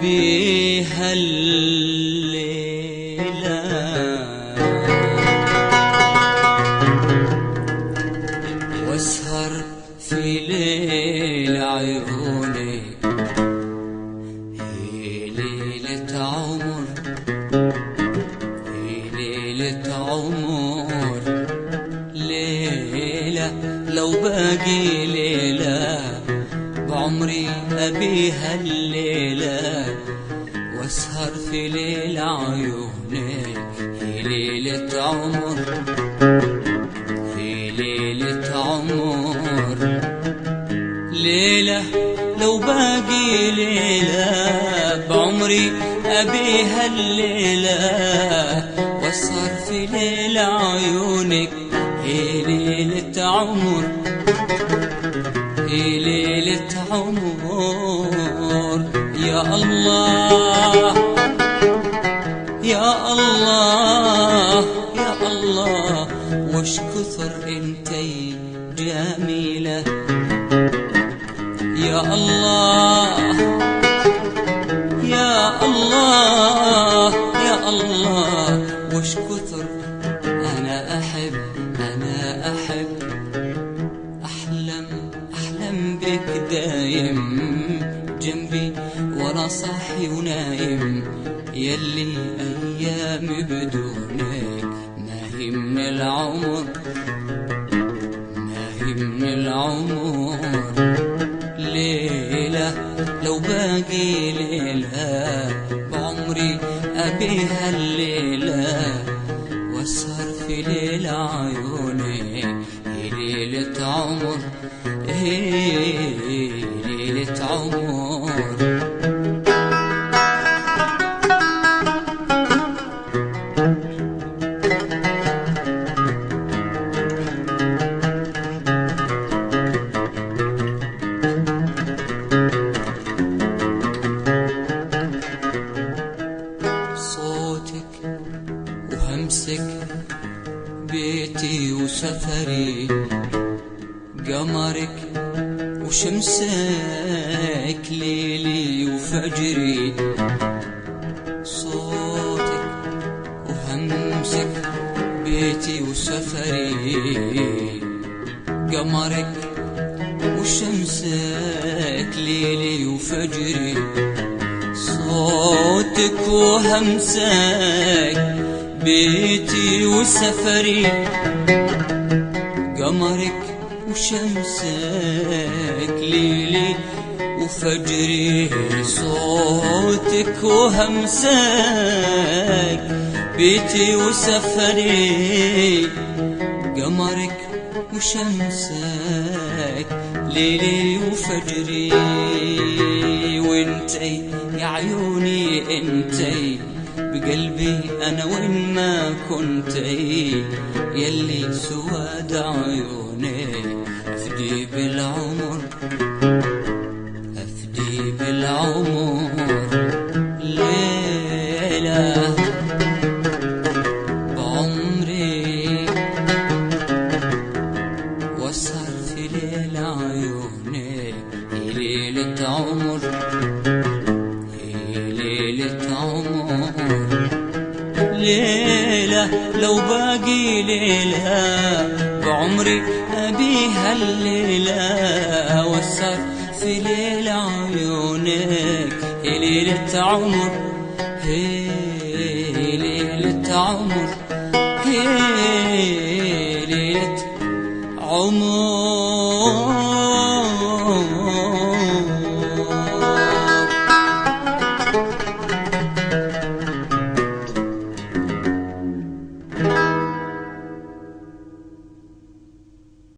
بيها الليلة واسهر في ليل عيونك. هي ليلة عمر، هي ليلة عمر، ليلة لو باقي ليلة بعمري أبيها الليلة واسهر في ليل عيونك. هي ليلة عمر، هي ليلة عمر، ليلة لو باقي ليلة بعمري أبيها الليلة واسهر في ليل عيونك. هي ليلة عمر، هي ليلة عمر. يا الله يا الله يا الله، وش كثر انتي جميلة. يا الله يا الله يا الله، وش كثر أنا أحب، أنا أحب أحلم بك دايم جنبي وأنا صاحي ونايم. يلي أيامي بدونك ما هي من العمر، ما هي من العمر. ليلة لو باقي ليلة بعمري أبيها الليلة واسهر في ليل عيونك. هي ليلة عمر، هي ليلة عمر. صوتك وهمسك بيتي وسفري، قمرك وشمسك ليلي وفجري. صوتك وهمسك بيتي وسفري، قمرك وشمسك ليلي وفجري. صوتك وهمسك بيتي وسفري، قمرك وشمسك ليلي وفجري. صوتك وهمسك بيتي وسفري، قمرك وشمسك ليلي وفجري. وانتي يا عيوني انتي بقلبي أنا وين ما كنتي، يلي سواد عيوني أفدي بالعمر، أفدي بالعمر. ليلة بعمري واسهر في ليل عيوني. هي ليلة عمر، هي ليلة عمر، ليلة لو باقي ليلة بعمري أبيها الليلة واسهر في ليل عيونك. هي ليلة عمر، هي ليلة عمر، هي ليلة عمر.